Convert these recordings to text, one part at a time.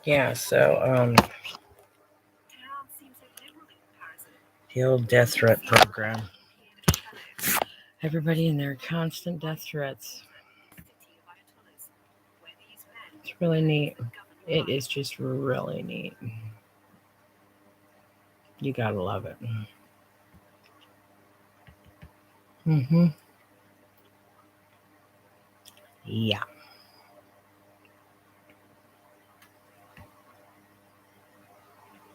Yeah, so the old death threat program. Everybody in there, constant death threats. It's really neat. It is just really neat. You gotta love it. Yeah.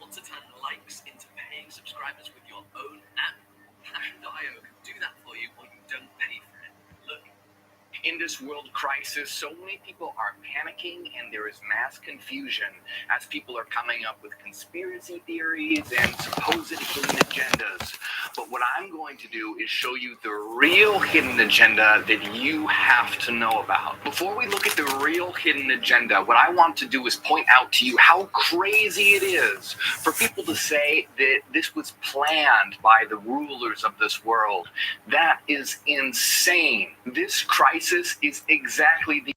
Want to turn likes into paying subscribers with your own app? Hash.io can do that for you, or you don't pay for it. Look. In this world crisis, so many people are panicking and there is mass confusion as people are coming up with conspiracy theories and supposed hidden agendas. But what I'm going to do is show you the real hidden agenda that you have to know about. Before we look at the real hidden agenda, what I want to do is point out to you how crazy it is for people to say that this was planned by the rulers of this world. That is insane. This crisis is exactly the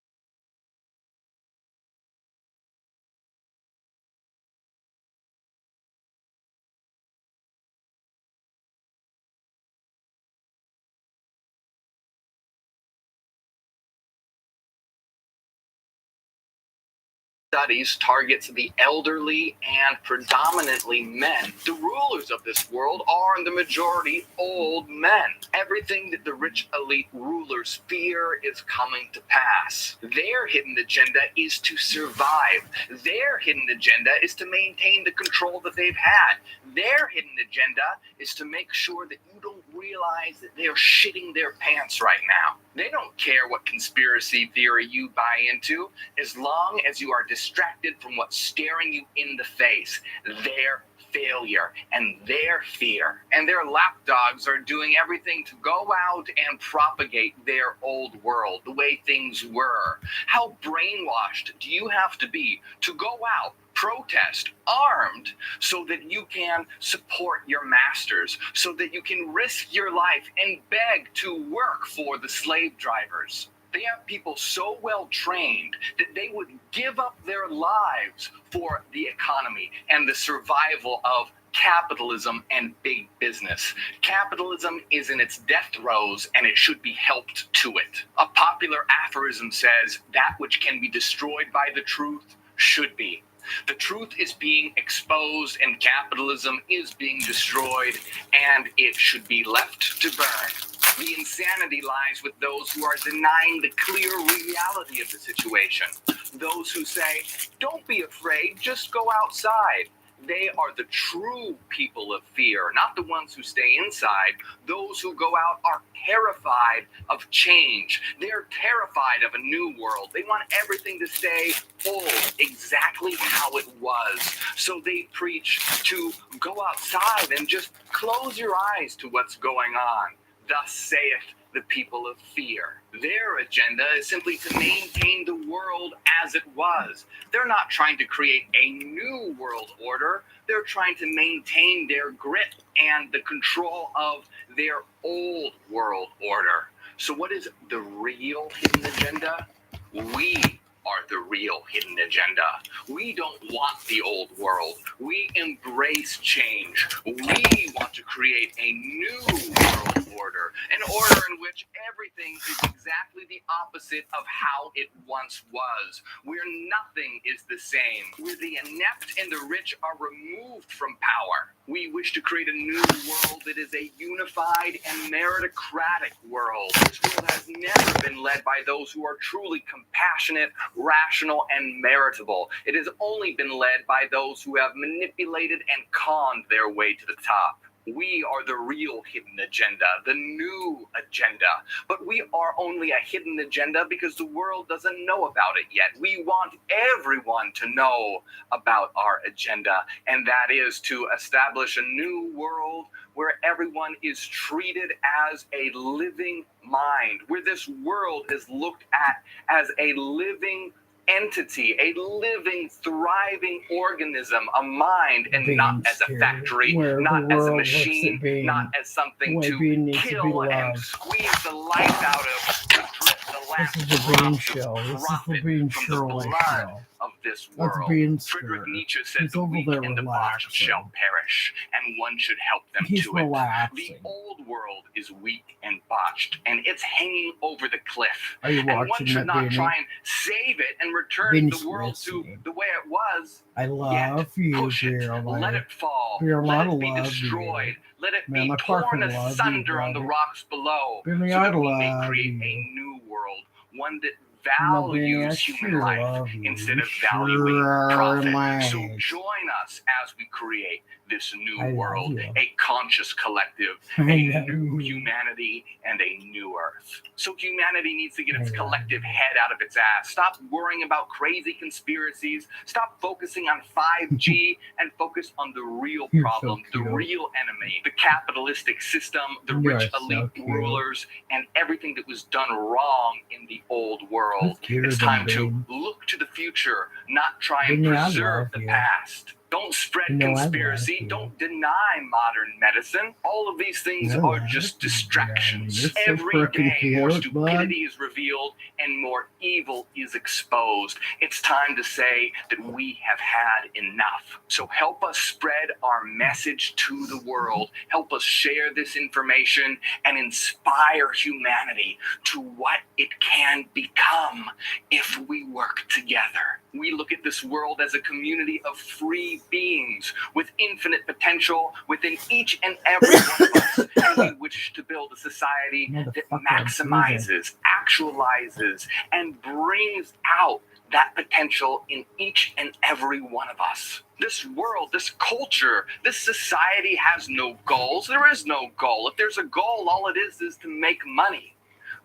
studies targets the elderly and predominantly men. The rulers of this world are in the majority old men. Everything that the rich elite rulers fear is coming to pass. Their hidden agenda is to survive. Their hidden agenda is to maintain the control that they've had. Their hidden agenda is to make sure that you don't realize that they're shitting their pants right now. They don't care what conspiracy theory you buy into, as long as you are distracted from what's staring you in the face. Their failure and their fear. And their lapdogs are doing everything to go out and propagate their old world, the way things were. How brainwashed do you have to be to go out, protest, armed, so that you can support your masters, so that you can risk your life and beg to work for the slave drivers? They have people so well trained that they would give up their lives for the economy and the survival of capitalism and big business. Capitalism is in its death throes and it should be helped to it. A popular aphorism says, "That which can be destroyed by the truth should be." The truth is being exposed and capitalism is being destroyed, and it should be left to burn. The insanity lies with those who are denying the clear reality of the situation. Those who say, "Don't be afraid, just go outside." They are the true people of fear, not the ones who stay inside. Those who go out are terrified of change. They're terrified of a new world. They want everything to stay old, exactly how it was. So they preach to go outside and just close your eyes to what's going on. Thus saith the people of fear. Their agenda is simply to maintain the world as it was. They're not trying to create a new world order. They're trying to maintain their grip and the control of their old world order. So what is the real hidden agenda? We are the real hidden agenda. We don't want the old world. We embrace change. We want to create a new world order, an order in which everything is exactly the opposite of how it once was, where nothing is the same, where the inept and the rich are removed from power. We wish to create a new world that is a unified and meritocratic world. This world has never been led by those who are truly compassionate, rational, and meritable. It has only been led by those who have manipulated and conned their way to the top. We are the real hidden agenda, the new agenda. But we are only a hidden agenda because the world doesn't know about it yet. We want everyone to know about our agenda, and that is to establish a new world where everyone is treated as a living mind, where this world is looked at as a living entity, a living, thriving organism, a mind, and not as a factory, not as a machine, not as something to kill and squeeze the life out of, to drip the last drop of profit from the blood of this world. Friedrich Nietzsche said, the weak and debauched shall perish, and one should help them to it. The old world is weak and botched, and it's hanging over the cliff. And one should not try and save it and return the world to the way it was. I love you, push it, let it fall, let it be destroyed, let it be torn asunder on the rocks below, so that we may create a new world, one that values human life instead of valuing profit. So join us as we create this new world, a conscious collective, a new humanity, and a new earth. So humanity needs to get its collective head out of its ass. Stop worrying about crazy conspiracies. Stop focusing on 5G and focus on the real problem, the real enemy, the capitalistic system, the rich elite rulers, and everything that was done wrong in the old world. It's time to look to the future, not try and preserve the past. Don't spread conspiracy. Don't deny modern medicine. All of these things are just distractions. Every day more stupidity is revealed and more evil is exposed. It's time to say that we have had enough. So help us spread our message to the world. Help us share this information and inspire humanity to what it can become if we work together. We look at this world as a community of free beings with infinite potential within each and every one of us. And we wish to build a society that maximizes, actualizes, and brings out that potential in each and every one of us. This world, this culture, this society has no goals. There is no goal. If there's a goal, all it is to make money.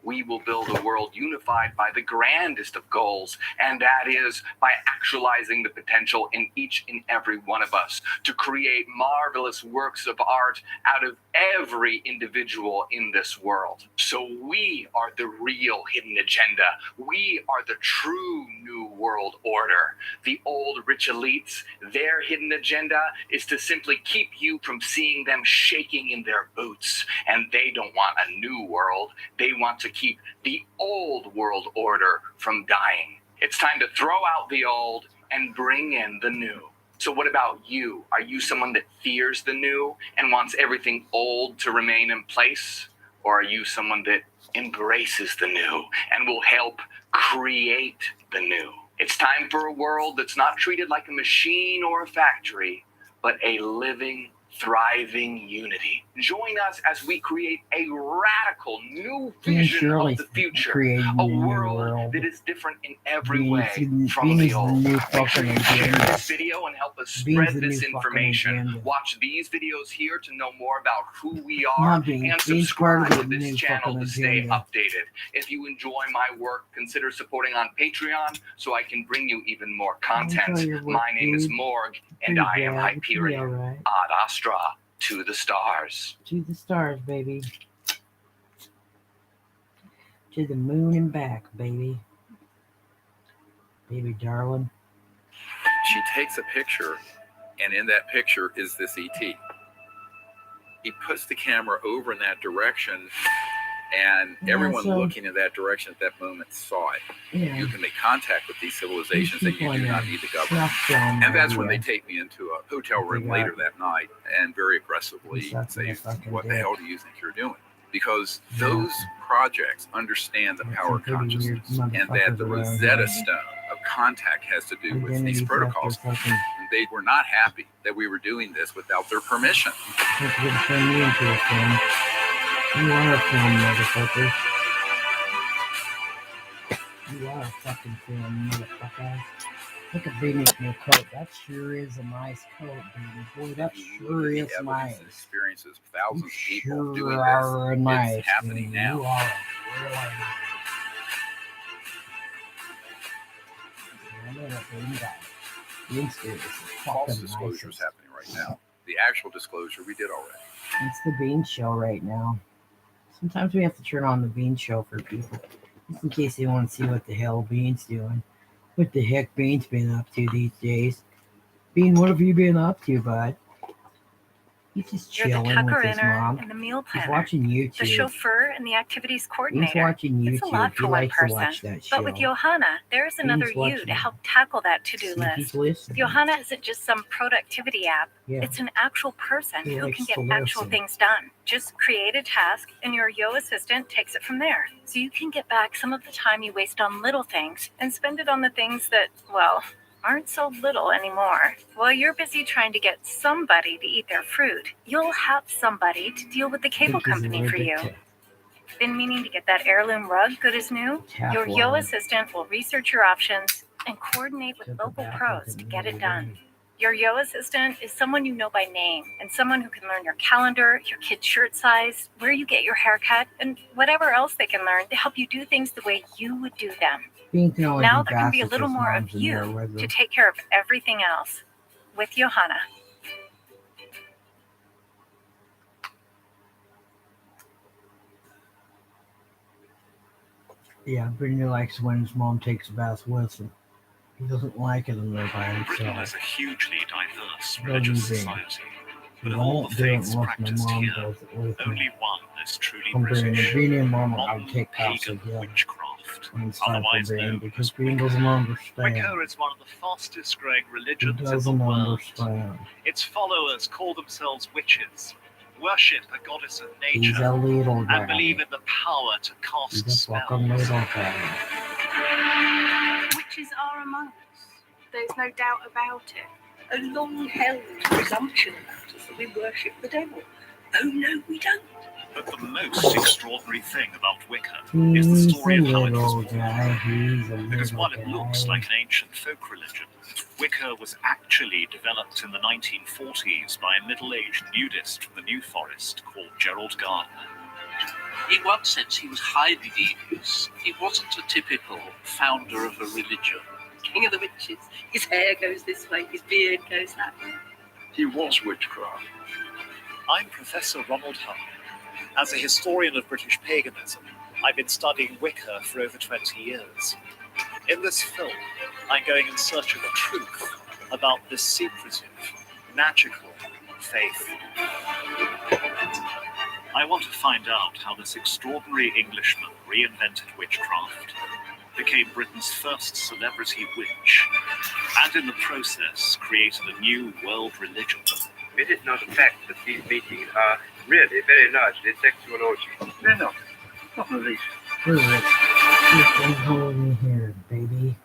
We will build a world unified by the grandest of goals, and that is by actualizing the potential in each and every one of us to create marvelous works of art out of every individual in this world. So we are the real hidden agenda. We are the true new world order. The old rich elites, their hidden agenda is to simply keep you from seeing them shaking in their boots, and they don't want a new world. They want to keep the old world order from dying. It's time to throw out the old and bring in the new. So what about you? Are you someone that fears the new and wants everything old to remain in place? Or are you someone that embraces the new and will help create the new? It's time for a world that's not treated like a machine or a factory, but a living, thriving unity. Join us as we create a radical new vision of the future, a world that is different in every way from the old. Make sure you share this video and help us spread this information. Watch these videos here to know more about who we are and subscribe to this channel to stay updated. If you enjoy my work, consider supporting on Patreon so I can bring you even more content. My name is Morg, and I am Hyperion. Ad Astra, to the stars. To the stars, baby. To the moon and back, baby. Baby darling. She takes a picture, and in that picture is this ET. He puts the camera over in that direction, and everyone looking in that direction at that moment saw it. Yeah. You can make contact with these civilizations, and you do not need the government. And that's when they take me into a hotel room later that night and very aggressively say, what the hell do you think you're doing? Because those projects understand the power of consciousness, and that the Rosetta Stone of contact has to do with these protocols. They were not happy that we were doing this without their permission. You are a film, motherfucker. You are a fucking film, motherfucker. Look at Baby's new coat. That sure is a nice coat, baby. Boy, that sure is nice. Experiences thousands of people sure doing are this. Nice, it's happening baby. now. You are really nice. I know that baby guy. The experience is False disclosure is happening right now. The actual disclosure we did already. It's the Bean Show right now. Sometimes we have to turn on the Bean Show for people, just in case they want to see what the hell Bean's doing. What the heck Bean's been up to these days? Bean, what have you been up to, bud? He's just You're the chilling with tucker his inner mom. and the meal He's planner, watching YouTube. the chauffeur and the activities He's coordinator. watching YouTube. It's a lot He for one likes to person. watch that show. But with Johanna, there's another He's you watching to it. help tackle that to-do See, he's list. listening. Johanna isn't just some productivity app. Yeah. It's an actual person He who likes can get to actual listen. things done. Just create a task and your Yo assistant takes it from there. So you can get back some of the time you waste on little things and spend it on the things that, well, aren't so little anymore. While you're busy trying to get somebody to eat their fruit, you'll have somebody to deal with the cable company for you. Been meaning to get that heirloom rug good as new? Your Yo assistant will research your options and coordinate with local pros to get it done. Your Yo assistant is someone you know by name and someone who can learn your calendar, your kid's shirt size, where you get your haircut, and whatever else they can learn to help you do things the way you would do them. Now there can be a little more of you to take care of everything else with Johanna. Yeah, Brittany likes when his mom takes a bath with him. He doesn't like it when they're by Britain himself. is a hugely diverse Doesn't religious he? society. He But of all won't the do it faiths unless my practiced mom here, does it with him. only one is truly From British. Beanie and Mama, I would Modern take baths pagan again witchcraft, when it's time for otherwise Bean, known because as Bean Wicca. doesn't understand. Wicca is one of the fastest growing He religions in the doesn't world. understand. Its followers call themselves witches, worship a goddess of He's nature, a little and guy. believe in the power to He's cast a fucking spells. little guy. Witches are among us. There's no doubt about it. A long-held presumption about us that we worship the devil. Oh no, we don't. But the most extraordinary thing about Wicca is the story of how it was born. Because while it looks like an ancient folk religion, Wicca was actually developed in the 1940s by a middle-aged nudist from the New Forest called Gerald Gardner. In one sense, he was highly devious. He wasn't a typical founder of a religion. King of the witches. His hair goes this way, his beard goes that way. He was witchcraft. I'm Professor Ronald Hunt. As a historian of British paganism, I've been studying Wicca for over 20 years. In this film, I'm going in search of the truth about this secretive, magical faith. I want to find out how this extraordinary Englishman reinvented witchcraft, became Britain's first celebrity witch, and in the process created a new world religion. It is not a fact that these meetings are really very largely sexual orgies. They're not. Not in the least. Prove it. Keep them holding here, baby.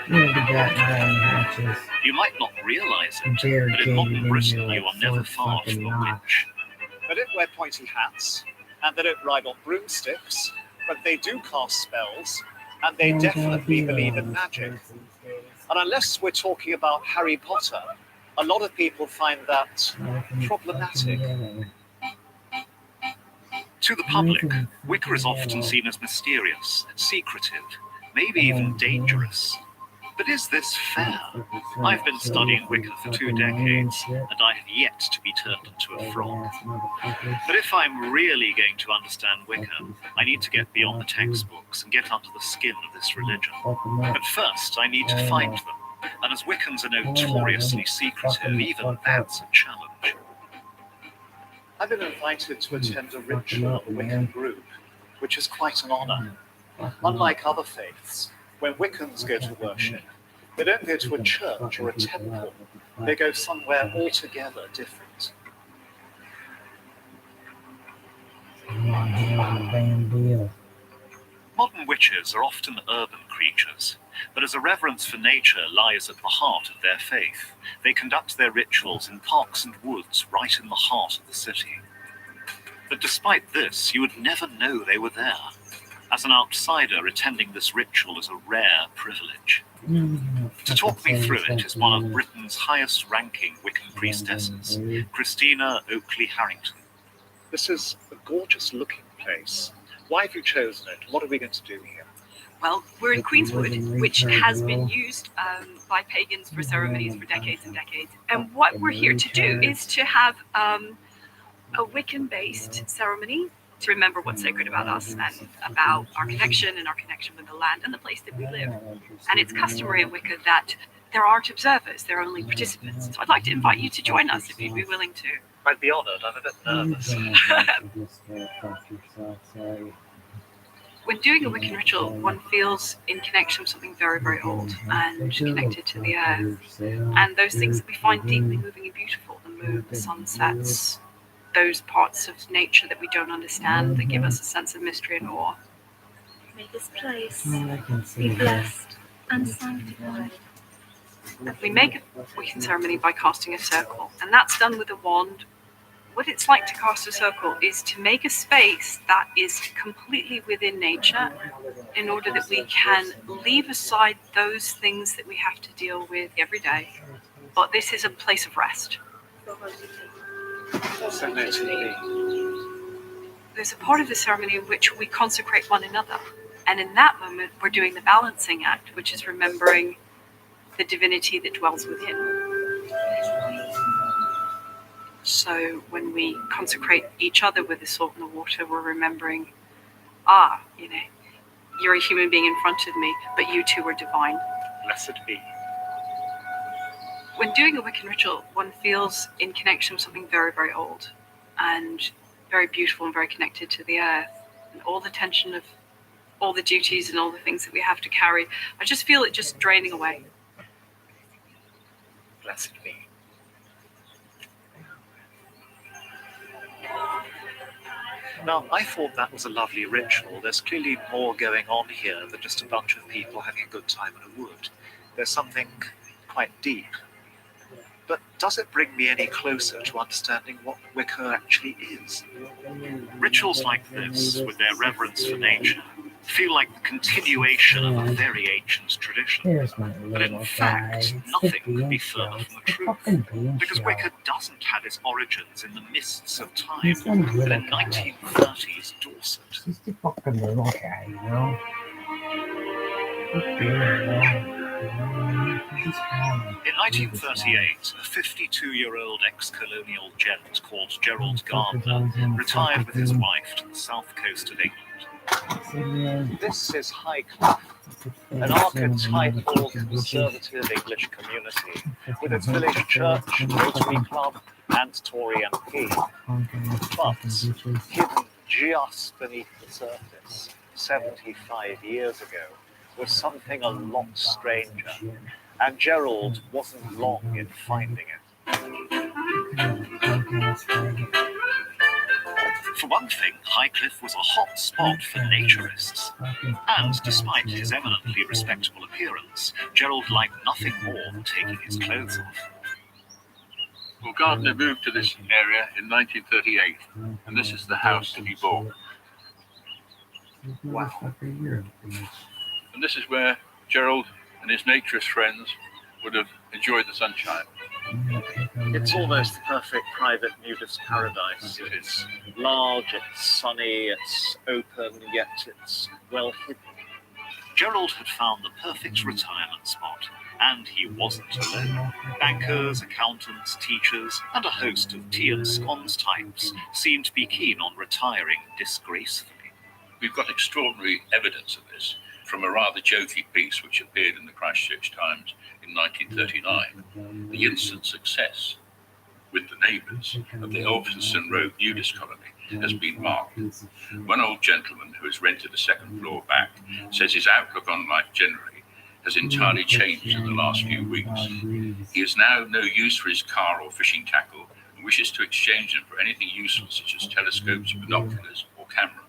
Look at that nine hatches. You might not realize it, but in Barricaded modern in Britain there you like are never Fort far fucking from a Knox. witch. They don't wear pointy hats, and they don't ride on broomsticks, but they do cast spells, and they definitely believe in magic. And unless we're talking about Harry Potter, a lot of people find that problematic. To the public, Wicca is often seen as mysterious, secretive, maybe even dangerous. But is this fair? I've been studying Wicca for 2 decades, and I have yet to be turned into a frog. But if I'm really going to understand Wicca, I need to get beyond the textbooks and get under the skin of this religion. But first, I need to find them. And as Wiccans are notoriously secretive, even that's a challenge. I've been invited to attend a ritual of a Wiccan group, which is quite an honor. Unlike other faiths, when Wiccans go to worship, they don't go to a church or a temple. They go somewhere altogether different. Modern witches are often urban creatures, but as a reverence for nature lies at the heart of their faith, they conduct their rituals in parks and woods right in the heart of the city. But despite this, you would never know they were there. As an outsider, attending this ritual is a rare privilege. To talk me through it is one of Britain's highest-ranking Wiccan priestesses, Christina Oakley-Harrington. This is a gorgeous-looking place. Why have you chosen it? What are we going to do here? Well, we're in Queenswood, which has been used by pagans for ceremonies for decades and decades. And what we're here to do is to have a Wiccan-based ceremony to remember what's sacred about us and about our connection and our connection with the land and the place that we live. And it's customary in Wicca that there aren't observers, there are only participants. So I'd like to invite you to join us if you'd be willing to. I'd be honoured. I'm a bit nervous. When doing a Wiccan ritual, one feels in connection with something very, very old and connected to the earth. And those things that we find deeply moving and beautiful, the moon, the sunsets, those parts of nature that we don't understand, that give us a sense of mystery and awe. May this place be blessed and sanctified. We make a Wiccan ceremony by casting a circle, and that's done with a wand. What it's like to cast a circle is to make a space that is completely within nature in order that we can leave aside those things that we have to deal with every day. But this is a place of rest. There's a part of the ceremony in which we consecrate one another. And in that moment, we're doing the balancing act, which is remembering the divinity that dwells within. So when we consecrate each other with the salt and the water, we're remembering, you're a human being in front of me, but you too are divine. Blessed be. When doing a Wiccan ritual, one feels in connection with something very, very old and very beautiful and very connected to the earth. And all the tension of all the duties and all the things that we have to carry, I just feel it just draining away. Blessed be. Now, I thought that was a lovely ritual. There's clearly more going on here than just a bunch of people having a good time in a wood. There's something quite deep. But does it bring me any closer to understanding what Wicca actually is? Rituals like this, with their reverence for nature, feel like the continuation of a very ancient tradition. But in fact, nothing could be further from the truth, because Wicca doesn't have its origins in the mists of time, but in 1930s Dorset. In 1938, a 52-year-old ex-colonial gent called Gerald Gardner retired with his wife to the south coast of England. This is Highcliffe, an archetypal conservative English community with its village church, Rotary Club and Tory MP. But hidden just beneath the surface, 75 years ago, was something a lot stranger, and Gerald wasn't long in finding it. For one thing, Highcliffe was a hot spot for naturists, and despite his eminently respectable appearance, Gerald liked nothing more than taking his clothes off. Well, Gardner moved to this area in 1938, and this is the house that he bought. Wow. And this is where Gerald and his naturist friends would have enjoyed the sunshine. It's almost the perfect private nudist paradise. It's large, it's sunny, it's open, yet it's well hidden. Gerald had found the perfect retirement spot, and he wasn't alone. Bankers, accountants, teachers, and a host of tea and scones types seemed to be keen on retiring disgracefully. We've got extraordinary evidence of this from a rather jokey piece which appeared in the Christchurch Times in 1939. The instant success with the neighbours of the Elphinstone Road nudist colony has been marked. One old gentleman who has rented a second floor back says his outlook on life generally has entirely changed in the last few weeks. He has now no use for his car or fishing tackle and wishes to exchange them for anything useful such as telescopes, binoculars or camera.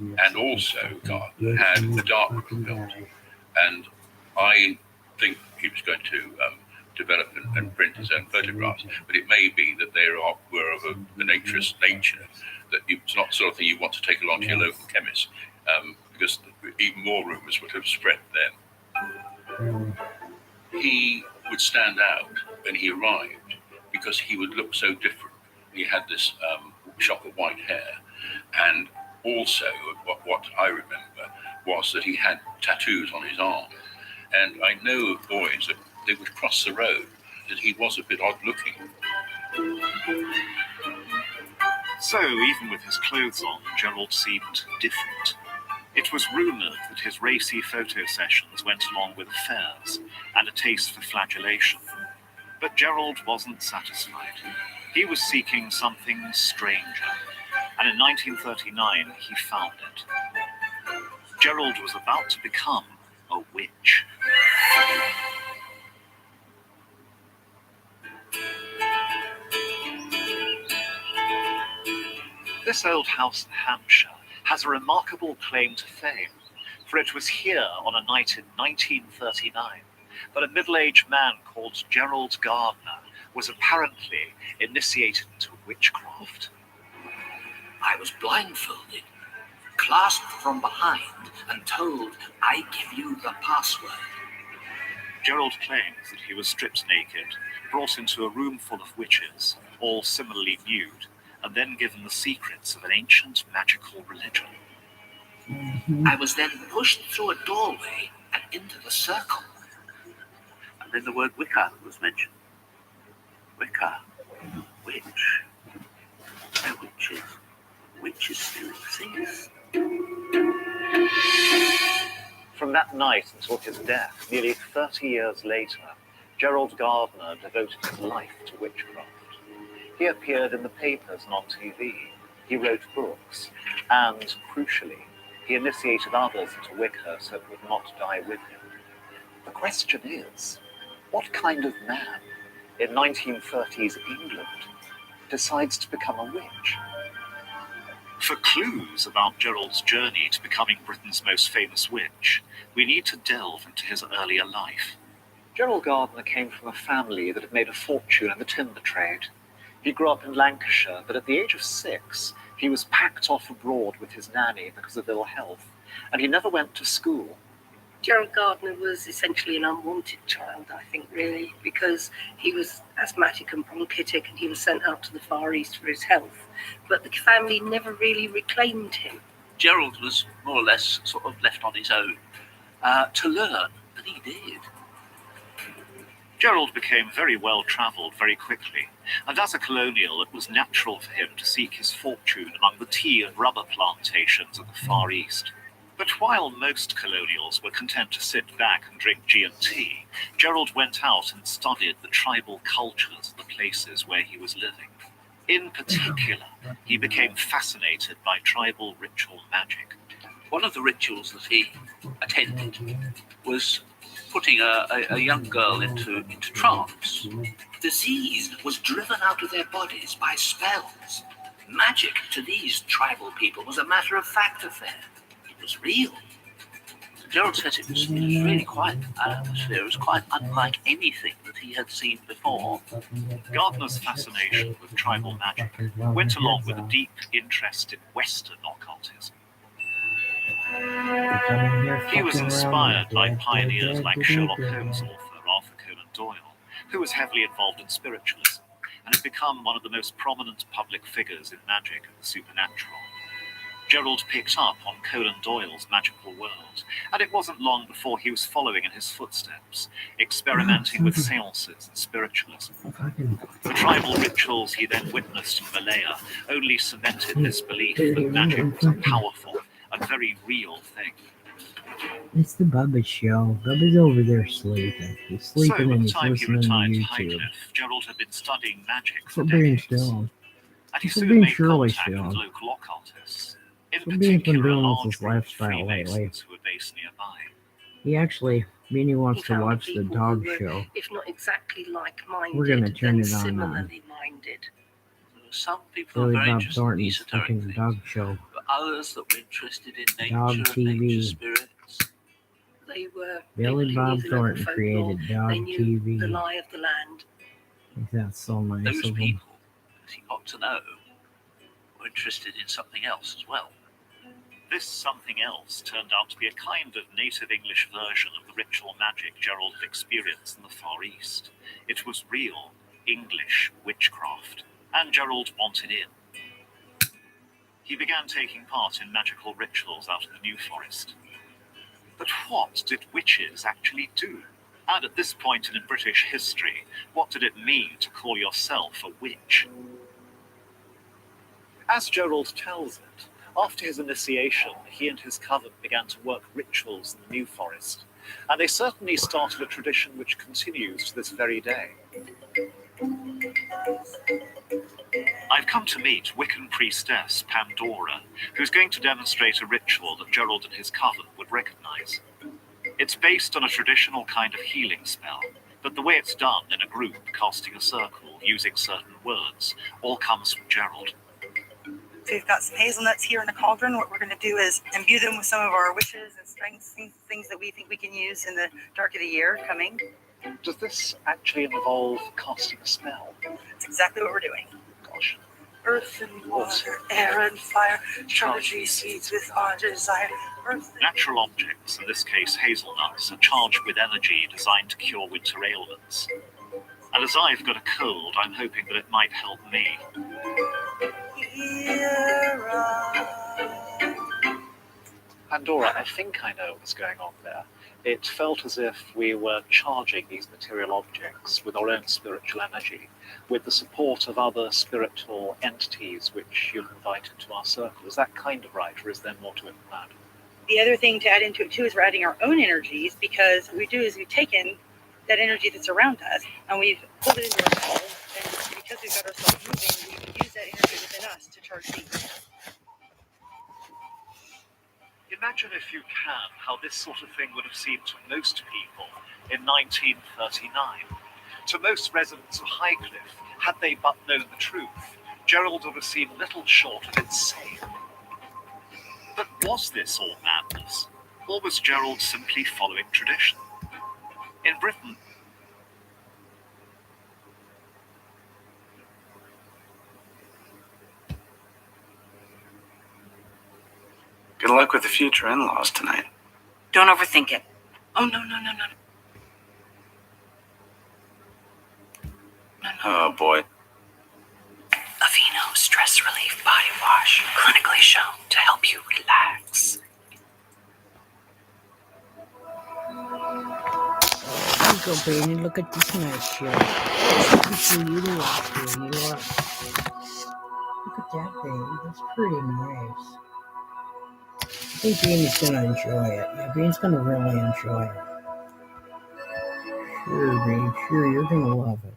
And also Gardner had a darkroom built, and I think he was going to develop and print his own photographs, but it may be that they were of a naturist nature, that it's not the sort of thing you want to take along to your local chemist, because even more rumours would have spread then. He would stand out when he arrived because he would look so different. He had this shock of white hair, and also what I remember was that he had tattoos on his arm, and I know of boys that they would cross the road, that he was a bit odd looking. So, even with his clothes on, Gerald seemed different. It was rumoured that his racy photo sessions went along with affairs and a taste for flagellation. But Gerald wasn't satisfied. He was seeking something stranger, and in 1939 he found it. Gerald was about to become a witch. This old house in Hampshire has a remarkable claim to fame, for it was here on a night in 1939 that a middle-aged man called Gerald Gardner was apparently initiated into witchcraft. I was blindfolded, clasped from behind, and told, "I give you the password." Gerald claims that he was stripped naked, brought into a room full of witches, all similarly nude, and then given the secrets of an ancient magical religion. I was then pushed through a doorway and into the circle. And then the word Wicca was mentioned. Wicca, witch. No witches. Witches still exist. From that night until his death, nearly 30 years later, Gerald Gardner devoted his life to witchcraft. He appeared in the papers and on TV. He wrote books, and, crucially, he initiated others into Wicca so it would not die with him. The question is, what kind of man, in 1930s England, decides to become a witch? For clues about Gerald's journey to becoming Britain's most famous witch, we need to delve into his earlier life. Gerald Gardner came from a family that had made a fortune in the timber trade. He grew up in Lancashire, but at the age of 6, he was packed off abroad with his nanny because of ill health, and he never went to school. Gerald Gardner was essentially an unwanted child, I think, really, because he was asthmatic and bronchitic and he was sent out to the Far East for his health. But the family never really reclaimed him. Gerald was more or less sort of left on his own to learn, and he did. Gerald became very well-travelled very quickly, and as a colonial it was natural for him to seek his fortune among the tea and rubber plantations of the Far East. But while most colonials were content to sit back and drink G&T, Gerald went out and studied the tribal cultures of the places where he was living. In particular, he became fascinated by tribal ritual magic. One of the rituals that he attended was putting a young girl into trance. Disease was driven out of their bodies by spells. Magic to these tribal people was a matter-of-fact affair. It was real. Gerald says it was really quite an atmosphere. It was quite unlike anything that he had seen before. Gardner's fascination with tribal magic went along with a deep interest in Western occultism. He was inspired by pioneers like Sherlock Holmes author Arthur Conan Doyle, who was heavily involved in spiritualism and had become one of the most prominent public figures in magic and the supernatural. Gerald picked up on Conan Doyle's magical world, and it wasn't long before he was following in his footsteps, experimenting with seances and spiritualism. The tribal rituals he then witnessed in Malaya only cemented this belief that magic was a powerful and very real thing. It's the Bubba show. Bubba's over there sleeping. He's sleeping and he's So by the time he listening to retired to YouTube. Highcliffe, Gerald had been studying magic for Quit being decades, still. and he Quit soon being made Shirley contact still. with local occultists. In Quit being particular, a doing large this group of lifestyle lately. Freemasons who were based nearby. He actually, Beanie wants He to found watch the people dog who were, show. if not exactly like-minded, We're gonna turn then it on, similarly minded. Some people Billy were very Bob interested in Thornton's esoteric fucking things, dog show. but others that were interested in nature Dog and TV. nature spirits. They were Billy people who Bob knew the local Thornton folklore. created Dog They knew TV. the lie of the land. That's so nice Those of him. people, as he got to know, were interested in something else as well. This something else turned out to be a kind of native English version of the ritual magic Gerald had experienced in the Far East. It was real English witchcraft, and Gerald wanted in. He began taking part in magical rituals out in the New Forest. But what did witches actually do? And at this point in British history, what did it mean to call yourself a witch? As Gerald tells it, after his initiation, he and his coven began to work rituals in the New Forest, and they certainly started a tradition which continues to this very day. I've come to meet Wiccan priestess Pandora, who's going to demonstrate a ritual that Gerald and his coven would recognize. It's based on a traditional kind of healing spell, but the way it's done in a group casting a circle using certain words all comes from Gerald. So we've got some hazelnuts here in the cauldron. What we're going to do is imbue them with some of our wishes and strengths, things that we think we can use in the dark of the year coming. Does this actually involve casting a spell? That's exactly what we're doing. Gosh. Earth and water, air and fire, charge these seeds with our desire. Natural objects, in this case hazelnuts, are charged with energy designed to cure winter ailments. And as I've got a cold, I'm hoping that it might help me. Pandora, I think I know what's going on there. It felt as if we were charging these material objects with our own spiritual energy, with the support of other spiritual entities which you've invited to our circle. Is that kind of right, or is there more to it than that? The other thing to add into it too is we're adding our own energies, because what we do is we've taken that energy that's around us and we've pulled it into ourselves, and because we've got ourselves moving, we use that energy within us to charge these. Imagine, if you can, how this sort of thing would have seemed to most people in 1939. To most residents of Highcliffe, had they but known the truth, Gerald would have seemed little short of insane. But was this all madness, or was Gerald simply following tradition? In Britain, Good luck with the future in-laws tonight. Don't overthink it. Oh, no. Oh, boy. Aveeno Stress Relief Body Wash, clinically shown to help you relax. Here you go, baby. Look at this nice shirt. It's for you to watch, baby. Look at that, baby. That's pretty nice. I think Bean's gonna enjoy it. Yeah, Bean's gonna really enjoy it. Sure, Bean. Sure, you're gonna love it.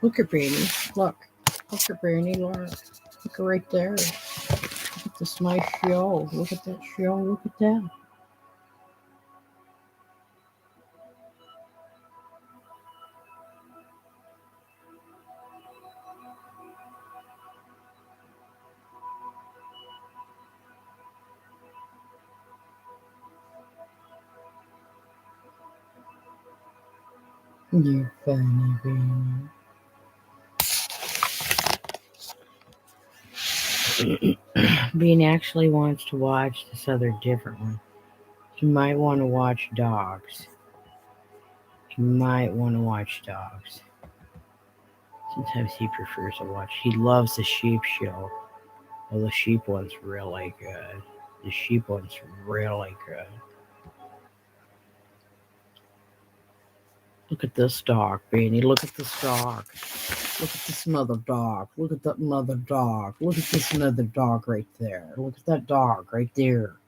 Look at Beanie. Look at Beanie. Look right there. Look at this nice show. Look at that show. Look at that. You funny Beanie. Bean actually wants to watch this other different one. You might want to watch dogs. Sometimes he prefers to watch. He loves the sheep show. Well, the sheep one's really good. Look at this dog, Beanie. Look at this dog. Look at this mother dog. Look at that mother dog. Look at this another dog right there. Look at that dog right there.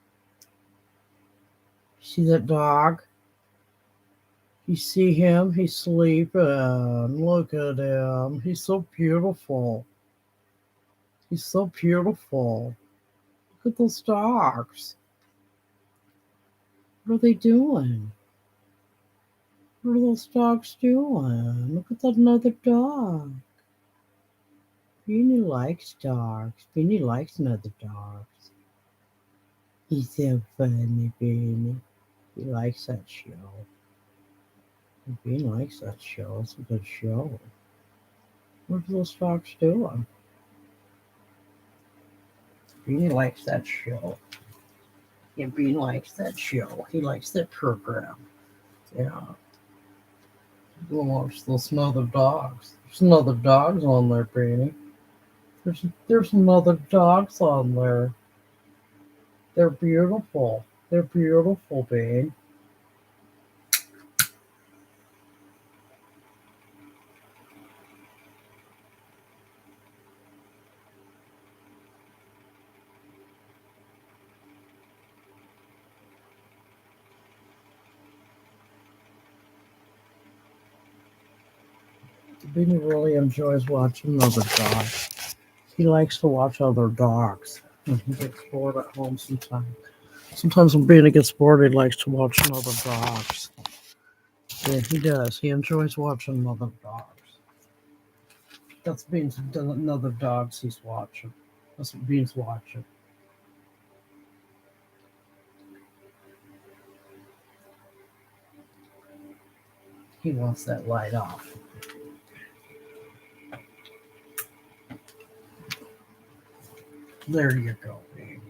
See that dog? You see him? He's sleeping. Look at him. He's so beautiful. Look at those dogs. What are they doing? What are those dogs doing? Look at that another dog. Beanie likes dogs. Beanie likes another dogs. He's so funny, Beanie. He likes that show. Beanie likes that show. It's a good show. What are those dogs doing? Beanie likes that show. Yeah, Beanie likes that show. He likes that program. Yeah. Go watch those some other dogs. There's some other dogs on there, Beanie. There's some other dogs on there. They're beautiful. Bean. Beanie really enjoys watching other dogs. He likes to watch other dogs when he gets bored at home sometimes. Sometimes when Beanie gets bored, he likes to watch other dogs. Yeah, he does. He enjoys watching other dogs. That's Beans another dogs he's watching. That's what Beans watching. He wants that light off. There you go, Bean.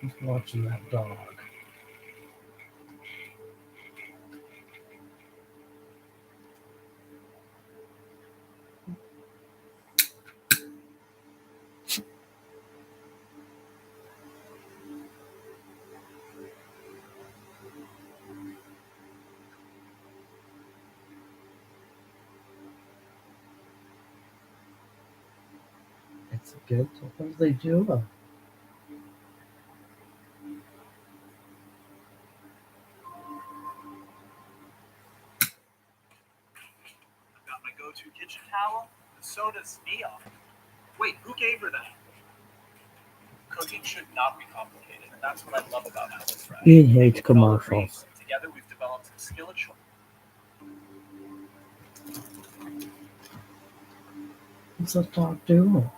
He's watching that dog. It's good. Sometimes they do. Got my go-to kitchen towel, and so does Nia. Wait, who gave her that? Cooking should not be complicated, and that's what I love about HelloFresh. Bean hates commercials. Together, we've developed some skillet choice. What's that dog doing?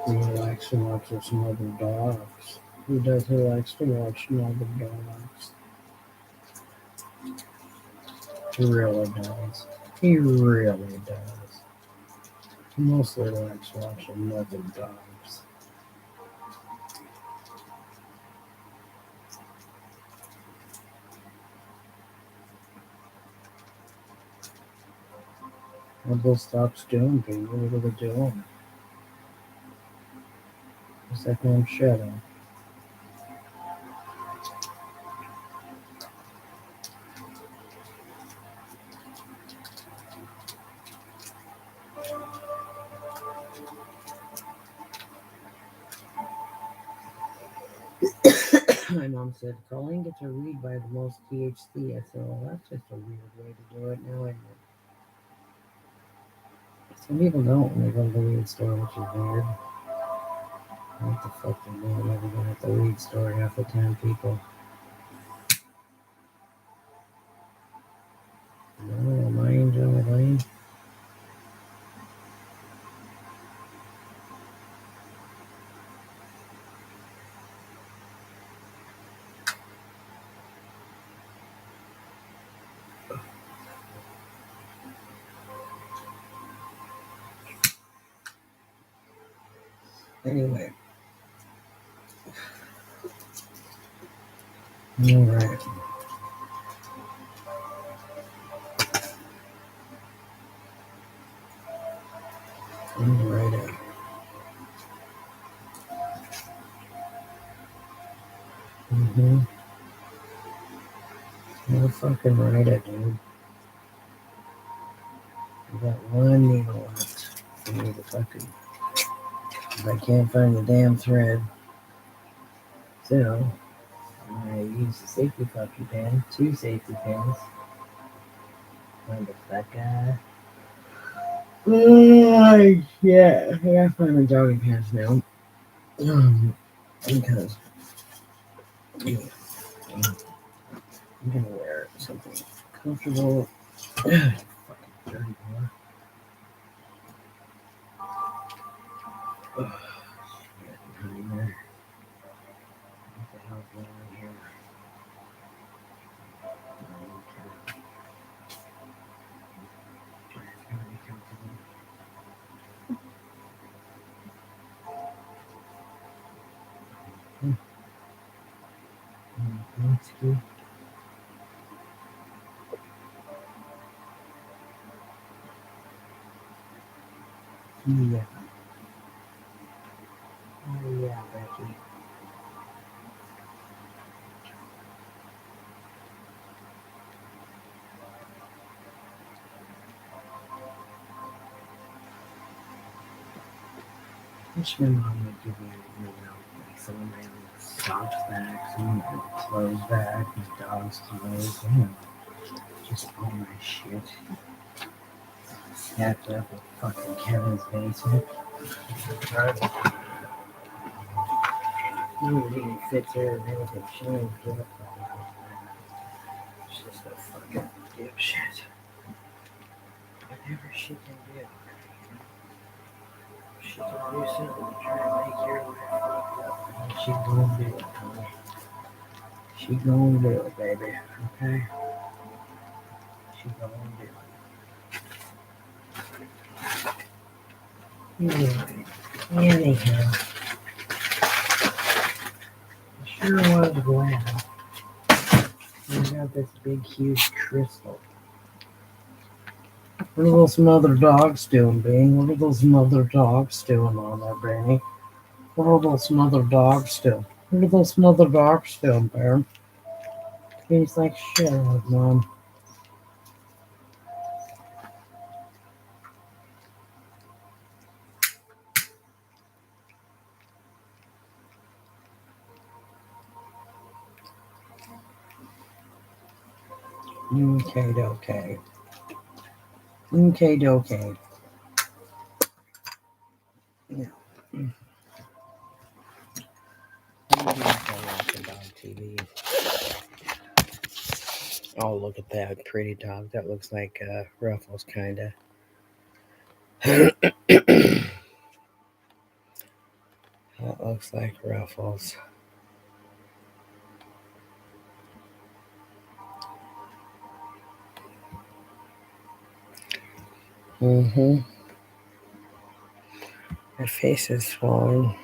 He likes to watch some other dogs. He does. He likes to watch some other dogs. He really does. He really does. He mostly likes watching other dogs. What are those dogs doing, Bean? What are they doing? What's that one shadow? My mom said, Colleen gets her weed by the most THC. I said, well, that's just a weird way to do it. Now I know. Some people don't when they go to the weed store, which is weird. What the fuck they doing over there at the weed store half the time, people? No, am I enjoying Lane? Anyway. All right. Alrighty. Mm-hmm. You're fucking right, dude. You got one needle left for me to fucking If I can't find the damn thread, so I use the safety fucking pin, 2 safety pins. Find that guy. Yeah, I gotta find my jogging pants now. Because I'm gonna wear something comfortable. Fucking dirty boy. Ugh, shit, honey, man. What the hell's going on here? It's gotta be comfortable. That's good. Yeah. Oh yeah, Becky. Wish my mom would give me, like some of my socks back, some of my clothes back, my dog's clothes, just all my shit stacked up in fucking Kevin's basement. She didn't even fix her or anything. She didn't even give a fuck. She's just a fucking dipshit. Whatever she can do. She can do something to try to make your life fucked up. And she gonna do it, honey. She gonna do it, baby. Okay? She gonna do it. Anyway, anyhow, I sure was glad I got this big, huge crystal. What are those mother dogs doing, Bing? What are those mother dogs doing on there, Brandy? What are those mother dogs doing? What are those mother dogs doing, Baron? He's like, shut up, Mom. Okay. Yeah. TV. Oh, look at that pretty dog. That looks like Ruffles, kinda. That looks like Ruffles. Her face is swollen.